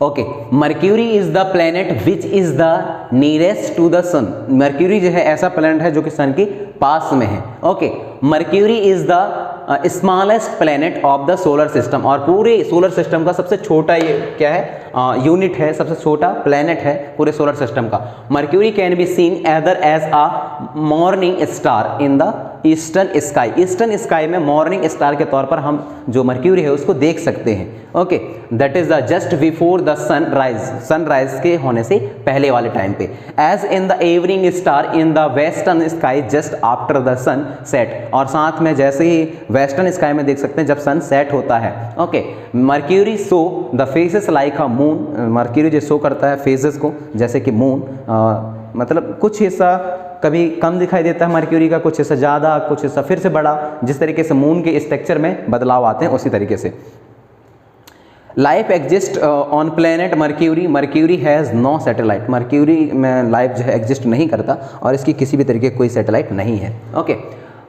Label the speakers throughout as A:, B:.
A: Okay, Mercury is the planet which is the nearest to the sun. Mercury जो है ऐसा planet है जो कि सन के पास में है। Okay, Mercury is the smallest planet of the solar system, और पूरे सोलर सिस्टम का सबसे छोटा ये क्या है, यूनिट है, सबसे छोटा प्लेनेट है पूरे सोलर सिस्टम का। Mercury can be seen either as a morning star in the eastern sky. Eastern sky में मॉर्निंग स्टार के तौर पर हम जो मर्क्यूरी है उसको देख सकते हैं। Okay, that is the just before the sunrise, sunrise के होने से पहले वाले टाइम पे। As in the evening star in the western sky just after the sunset, और साथ में जैसे ही वेस्टर्न स्काई में देख सकते हैं जब सन सेट होता है। Okay, mercury show the faces like a moon. Mercury जो शो करता है फेसेस को जैसे कि मून, मतलब कुछ हिस्सा कभी कम दिखाई देता है मर्क्यूरी का, कुछ हिस्सा ज़्यादा, कुछ हिस्सा फिर से बड़ा, जिस तरीके से मून के स्ट्रक्चर में बदलाव आते हैं उसी तरीके से। Life exist on planet Mercury. Mercury has no satellite. Mercury में लाइफ जो है एग्जिस्ट नहीं करता और इसकी किसी भी तरीके कोई सैटेलाइट नहीं है। ओके,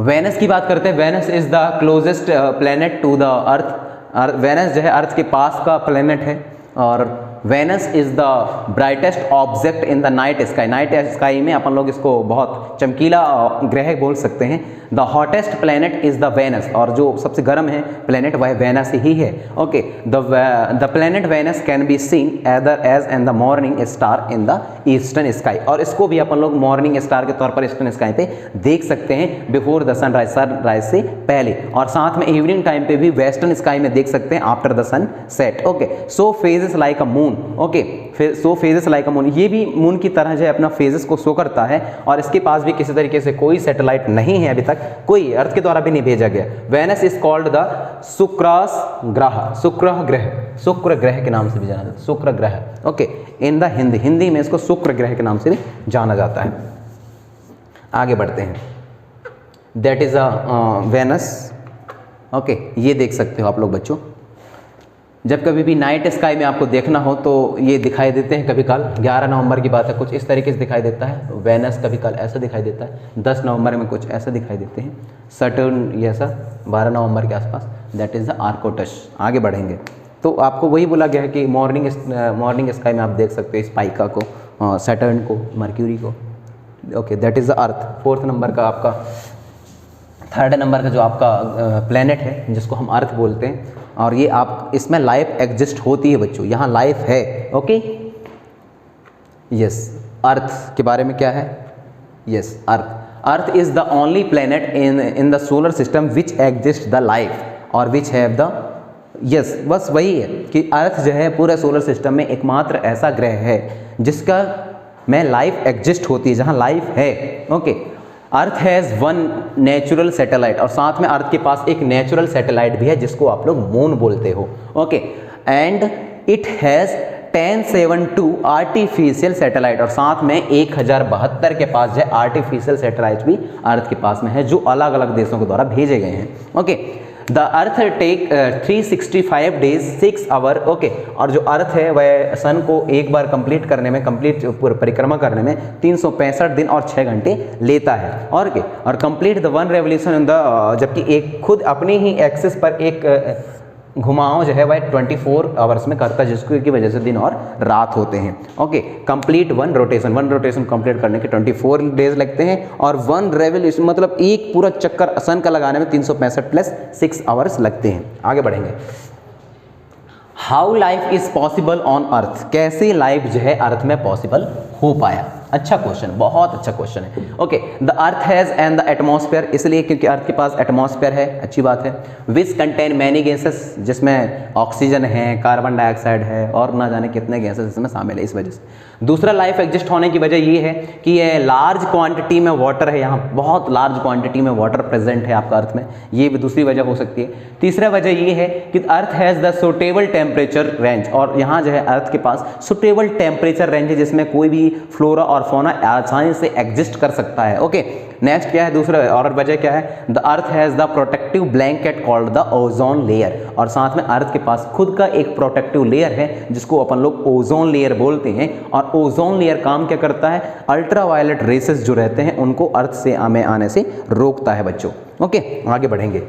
A: वेनस की बात करते हैं। Venus is the closest planet to the earth. Venus जो है अर्थ के पास का प्लेनेट है, और Venus is the brightest object in the night sky. Night sky में अपन लोग इसको बहुत चमकीला ग्रह बोल सकते हैं। The hottest planet is the Venus, और जो सबसे गर्म है प्लेनेट वह वेनस ही है। Okay, the planet Venus can be seen either as in the morning star in the eastern sky, और इसको भी अपन लोग मॉर्निंग स्टार के तौर पर ईस्टर्न स्काई पे देख सकते हैं बिफोर द सनराइज, सनराइज से पहले, और साथ में इवनिंग टाइम पे भी वेस्टर्न स्काई में देख सकते हैं after the sunset. Okay, so phases like a moon. Okay, so phases like a moon, ये भी मून की तरह जो है अपना फेजेस को शो करता है, और इसके पास भी किसी तरीके से कोई सैटेलाइट नहीं है अभी तक, कोई अर्थ के द्वारा भी नहीं भेजा गया। वेनस इज कॉल्ड द शुक्रास ग्रह, शुक्र ग्रह, शुक्र ग्रह के नाम से भी जाना जाता है, शुक्र ग्रह। Okay, in the Hindi, Hindi में इसको शुक्र ग्रह के नाम से भी जाना जाता है। आगे बढ़ते हैं। That is a Venus. Okay, ये देख सकते हो आप लोग बच्चों, जब कभी भी नाइट स्काई में आपको देखना हो तो ये दिखाई देते हैं। कभी कल 11 नवंबर की बात है, कुछ इस तरीके से दिखाई देता है वेनस, कभी कल ऐसा दिखाई देता है। 10 नवंबर में कुछ ऐसा दिखाई देते हैं। सटर्न ये ऐसा 12 नवंबर के आसपास, दैट इज़ द आर्कोटस। आगे बढ़ेंगे तो आपको वही बोला गया है कि मॉर्निंग स्काई में आप देख सकते हो स्पाइका को, सैटर्न को, मर्क्यूरी को। Okay, that is the earth. 4th number का आपका, 3rd नंबर का जो आपका प्लेनेट है जिसको हम अर्थ बोलते हैं, और ये आप इसमें लाइफ एग्जिस्ट होती है बच्चों, यहाँ लाइफ है। ओके, यस, अर्थ के बारे में क्या है, yes, earth is the only planet in the solar system which exist the life, और विच हैव द, यस, बस वही है कि अर्थ जो है पूरे सोलर सिस्टम में एकमात्र ऐसा ग्रह है जिसका में लाइफ एग्जिस्ट होती है, जहाँ लाइफ है। Okay, earth has one natural satellite, और साथ में अर्थ के पास एक नेचुरल सैटेलाइट भी है जिसको आप लोग मून बोलते हो। Okay, and it has 1072 artificial satellite, और साथ में 1072 के पास जो है आर्टिफिशियल सैटेलाइट भी अर्थ के पास में है, जो अलग अलग देशों के द्वारा भेजे गए हैं। Okay, the earth take 365 days 6 hour. Okay, और जो अर्थ है वह सन को एक बार कंप्लीट करने में, कंप्लीट परिक्रमा करने में 365 दिन और 6 घंटे लेता है। और क्या, और complete the one revolution in the, जबकि एक खुद अपनी ही एक्सिस पर एक घुमाव जो है वह 24 आवर्स में करता है, जिसकी वजह से दिन और रात होते हैं। Okay, complete one rotation complete करने के 24 डेज लगते हैं, और वन रेवोल्यूशन मतलब एक पूरा चक्कर सन का लगाने में 365 प्लस 6 आवर्स लगते हैं। आगे बढ़ेंगे। How life is possible on earth, कैसे लाइफ जो है अर्थ में पॉसिबल हो पाया। अच्छा क्वेश्चन, बहुत अच्छा क्वेश्चन है। Okay, the earth has and the atmosphere, इसलिए क्योंकि अर्थ के पास एटमॉस्फेयर है, अच्छी बात है। विच कंटेन मैनी गैसेस, जिसमें ऑक्सीजन है, कार्बन डाइऑक्साइड है, और ना जाने कितने गैसेस इसमें शामिल है, इस वजह से। दूसरा, लाइफ एग्जिस्ट होने की वजह ये है कि ये लार्ज क्वांटिटी में वाटर है, यहाँ बहुत लार्ज क्वांटिटी में वाटर प्रेजेंट है आपका अर्थ में, ये भी दूसरी वजह हो सकती है। तीसरा वजह ये है कि अर्थ has the suitable temperature range, और यहाँ जो है अर्थ के पास सुटेबल टेम्परेचर रेंज है जिसमें कोई भी फ्लोरा और फौना आसानी से एग्जिस्ट कर सकता है। ओके, नेक्स्ट क्या है, दूसरा और वजह क्या है, the earth has the protective blanket called the ozone layer, और साथ में अर्थ के पास खुद का एक प्रोटेक्टिव लेयर है जिसको अपन लोग ओजोन लेयर बोलते हैं। और ओजोन लेयर काम क्या करता है, अल्ट्रावायलेट रेसेस जो रहते हैं उनको अर्थ से आने से रोकता है बच्चों। ओके, आगे बढ़ेंगे।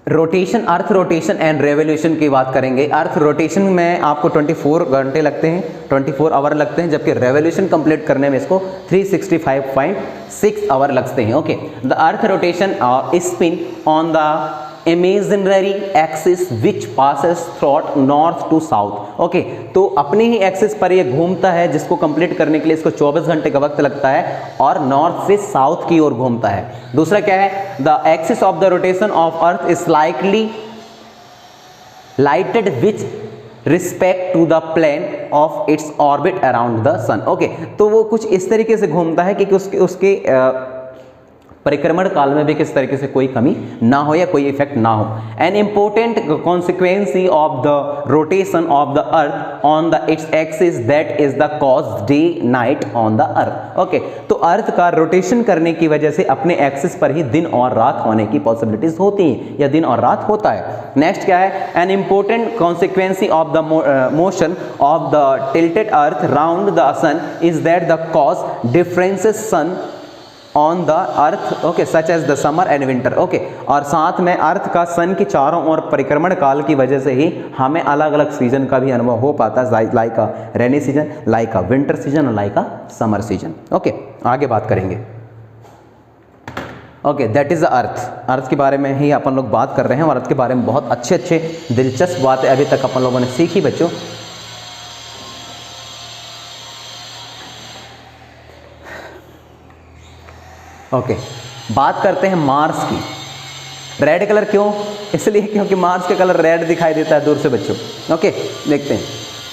A: Rotation, earth rotation and revolution की बात करेंगे। अर्थ रोटेशन में आपको 24 घंटे लगते हैं, 24 आवर लगते हैं, जबकि रेवोल्यूशन कंप्लीट करने में इसको 365.6 आवर लगते हैं। ओके, द अर्थ रोटेशन और spin on the imaginary axis which passes through north to south. Okay, तो अपने ही एक्सिस पर ये घूमता है, जिसको कंप्लीट करने के लिए इसको 24 घंटे का वक्त लगता है और नॉर्थ से साउथ की ओर घूमता है। दूसरा क्या है, the axis of the rotation of earth is likely lighted with respect to the plane of its orbit around the sun. Okay, तो वो कुछ इस तरीके से घूमता है कि उसके परिक्रमण काल में भी किस तरीके से कोई कमी ना हो या कोई इफेक्ट ना हो। An important consequence of the rotation of the earth on the its axis that is the cause day night on the earth. Okay, तो अर्थ का रोटेशन करने की वजह से अपने एक्सिस पर ही दिन और रात होने की पॉसिबिलिटीज होती हैं या दिन और रात होता है। नेक्स्ट क्या है, an important consequence of the motion of the tilted earth round the sun is that the cause differences sun on the earth, okay, such as the summer and winter. Okay, और साथ में अर्थ का सन की चारों ओर परिक्रमण काल की वजह से ही हमें अलग अलग सीजन का भी अनुभव हो पाता है, like a rainy season, like a winter season और like a summer season. Okay, आगे बात करेंगे। Okay, that is the earth. Earth के बारे में ही अपन लोग बात कर रहे हैं और अर्थ के बारे में बहुत अच्छे अच्छे दिलचस्प बातें अभी तक अपन लोगों ने सीखी बच्चों। ओके, बात करते हैं मार्स की। रेड कलर क्यों? इसलिए क्योंकि मार्स का कलर रेड दिखाई देता है दूर से बच्चों। ओके, देखते हैं।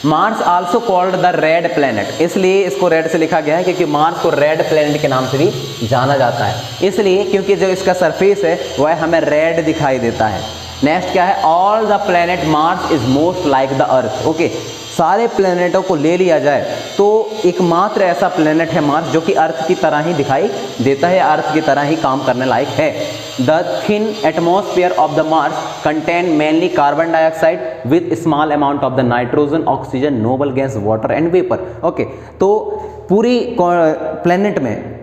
A: Mars also called the red planet, इसलिए इसको रेड से लिखा गया है क्योंकि मार्स को रेड प्लेनेट के नाम से भी जाना जाता है, इसलिए क्योंकि जो इसका सरफेस है वह हमें रेड दिखाई देता है। नेक्स्ट क्या है, all the planet Mars is most like the earth. Okay, सारे प्लेनेटों को ले लिया जाए तो एकमात्र ऐसा प्लेनेट है मार्स जो कि अर्थ की तरह ही दिखाई देता है, अर्थ की तरह ही काम करने लायक है। The thin atmosphere of the Mars contain mainly carbon dioxide with small amount of the nitrogen, oxygen, noble gas, water and vapour. Okay, तो पूरी प्लेनेट में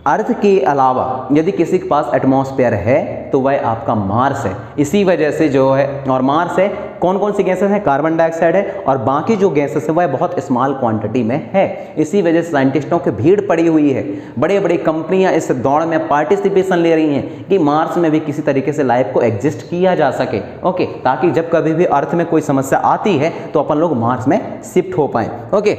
A: अर्थ के अलावा यदि किसी के पास एटमॉस्फेयर है तो वह आपका मार्स है। इसी वजह से जो है, और मार्स है, कौन कौन सी गैसेस हैं? कार्बन डाइऑक्साइड है और बाकी जो गैसेस है वह बहुत स्मॉल क्वांटिटी में है। इसी वजह से साइंटिस्टों की भीड़ पड़ी हुई है, बड़े बड़ी कंपनियां इस दौड़ में पार्टिसिपेशन ले रही हैं कि मार्स में भी किसी तरीके से लाइफ को एग्जिस्ट किया जा सके। ओके, ताकि जब कभी भी अर्थ में कोई समस्या आती है तो अपन लोग मार्स में शिफ्ट हो पाएँ। Okay,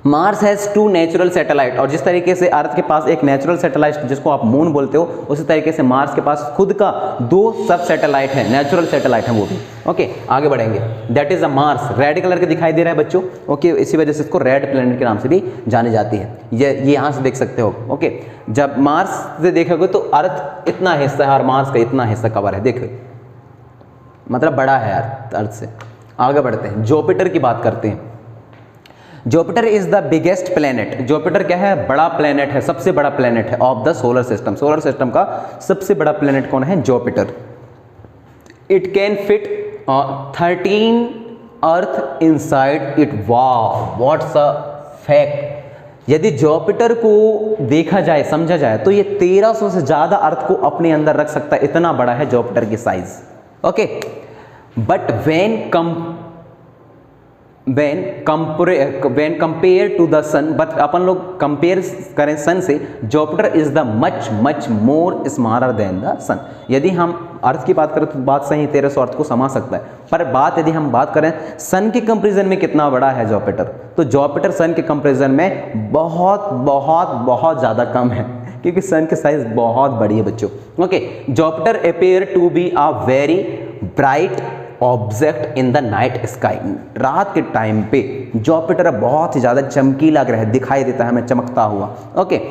A: Mars has 2 natural satellite, और जिस तरीके से अर्थ के पास एक नेचुरल सैटेलाइट जिसको आप मून बोलते हो, उसी तरीके से मार्स के पास खुद का 2 सब सैटेलाइट है, नेचुरल सैटेलाइट है वो भी। ओके, आगे बढ़ेंगे। That is a Mars, red colour के दिखाई दे रहा है बच्चों। ओके, इसी वजह से इसको रेड प्लेनेट के नाम से भी जानी जाती है। ये यहाँ से देख सकते हो। ओके, जब मार्स से देखोगे तो अर्थ इतना हिस्सा है और मार्स का इतना हिस्सा कवर है, देखो, मतलब बड़ा है अर्थ से। आगे बढ़ते हैं, जुपिटर की बात करते हैं। Jupiter is the biggest planet. Jupiter क्या है? बड़ा प्लेनेट है, सबसे बड़ा प्लेनेट है of the solar system. Solar system का सबसे बड़ा प्लेनेट कौन है? Jupiter. It can fit 13 earth inside it. वाह, व्हाट्स अ फैक्ट। यदि जुपिटर को देखा जाए, समझा जाए, तो ये 1300 से ज्यादा अर्थ को अपने अंदर रख सकता है, इतना बड़ा है जुपिटर की size. Okay, but when compare to the sun, but अपन लोग कंपेयर करें सन से, Jupiter is the much more smaller than the sun. यदि हम अर्थ की बात करें तो बात सही, 1300 अर्थ को समा सकता है, पर बात यदि हम बात करें सन के कंपेरिजन में कितना बड़ा है जुपिटर, तो जुपिटर सन के कंपेरिजन में बहुत बहुत बहुत ज़्यादा कम है, क्योंकि सन की साइज बहुत बड़ी है बच्चों। Okay, Jupiter appear to be a very bright object in the night sky. रात के टाइम पे जुपिटर बहुत ही ज़्यादा चमकीला ग्रह दिखाई देता है हमें, चमकता हुआ। Okay,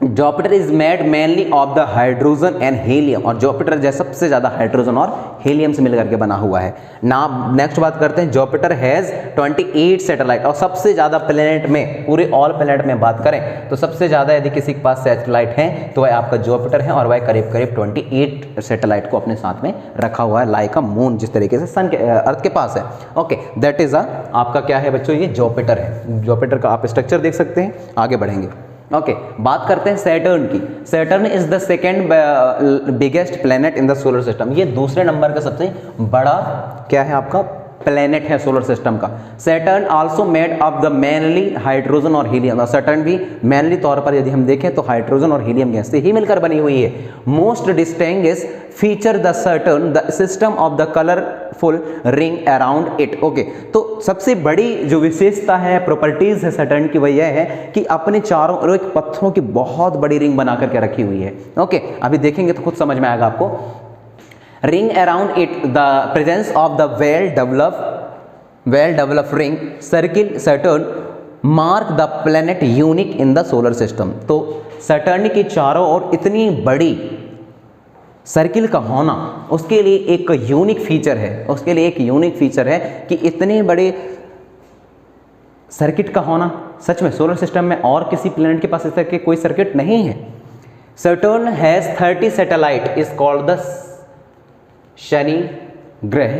A: Jupiter is made mainly of the hydrogen and helium, और जुपिटर जो सबसे ज़्यादा हाइड्रोजन और हीलियम से मिलकर के बना हुआ है। नाउ नेक्स्ट बात करते हैं, जुपिटर हैज़ 28 सैटेलाइट, और सबसे ज़्यादा प्लेनेट में, पूरे ऑल प्लेनेट में बात करें तो सबसे ज़्यादा यदि किसी के पास सैटेलाइट है तो वह आपका जुपिटर है, और वह करीब करीब 28 सैटेलाइट को अपने साथ में रखा हुआ है, लाइक अ मून, जिस तरीके से सन के अर्थ के पास है। ओके, दैट इज आपका क्या है बच्चों? ये जुपिटर है। जुपिटर का आप स्ट्रक्चर देख सकते हैं। आगे बढ़ेंगे। ओके, बात करते हैं सैटर्न की। Saturn is the second biggest planet in the solar system. ये दूसरे नंबर का सबसे बड़ा क्या है आपका प्लेनेट है सोलर सिस्टम का। Saturn also made of the mainly hydrogen और हीलियम। सैटर्न भी मेनली तौर पर यदि हम देखें तो हाइड्रोजन और हीलियम गैस से ही मिलकर बनी हुई है। Most distinguish feature the Saturn the system of the colourful ring around it. Okay, तो सबसे बड़ी जो विशेषता है, प्रॉपर्टीज है सैटर्न की, वह यह है कि अपने चारों ओर एक पत्थरों की बहुत बड़ी रिंग बना करके रखी हुई है। ओके, अभी देखेंगे तो खुद समझ में आएगा आपको। Ring around it, the presence of the well-developed ring circle Saturn mark the planet unique in the solar system। तो सैटर्न के चारों ओर इतनी बड़ी सर्किल का होना उसके लिए एक यूनिक फीचर है, उसके लिए एक यूनिक फीचर है कि इतने बड़े सर्किट का होना सच में सोलर सिस्टम में और किसी प्लेनेट के पास इस तरह के कोई सर्किट नहीं है। Saturn has 30 satellite is called the Shani ग्रह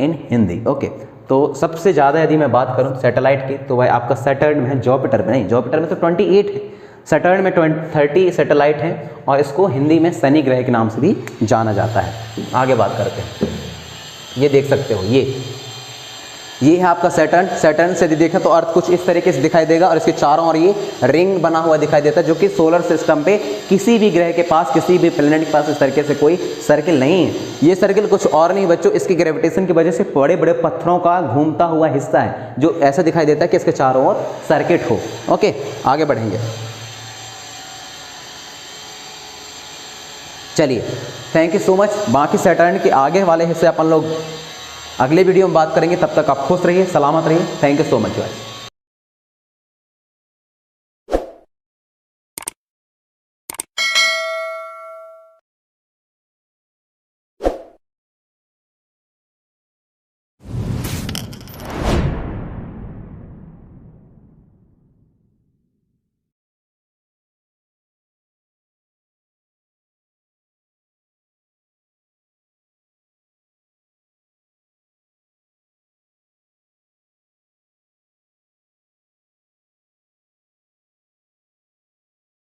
A: इन हिंदी। ओके, तो सबसे ज़्यादा यदि मैं बात करूं सैटेलाइट की तो वह आपका सैटर्न में है, जुपिटर में नहीं। जुपिटर में तो 28 है, सैटर्न में 30 सैटेलाइट हैं और इसको हिंदी में शनि ग्रह के नाम से भी जाना जाता है। आगे बात करते हैं, ये देख सकते हो, ये है आपका सैटर्न। सैटर्न से यदि देखें तो अर्थ कुछ इस तरीके से दिखाई देगा और इसके चारों ओर ये रिंग बना हुआ दिखाई देता है, जो कि सोलर सिस्टम पे किसी भी ग्रह के पास, किसी भी प्लेनेट के पास इस तरीके से कोई सर्किल नहीं है। ये सर्किल कुछ और नहीं बच्चों, इसकी ग्रेविटेशन की वजह से बड़े बड़े पत्थरों का घूमता हुआ हिस्सा है जो ऐसा दिखाई देता है कि इसके चारों ओर सर्किट हो। ओके, आगे बढ़ेंगे। चलिए, थैंक यू सो मच। बाकी सैटर्न के आगे वाले हिस्से अपन लोग अगले वीडियो में बात करेंगे। तब तक आप खुश रहिए, सलामत रहिए। Thank you so much guys.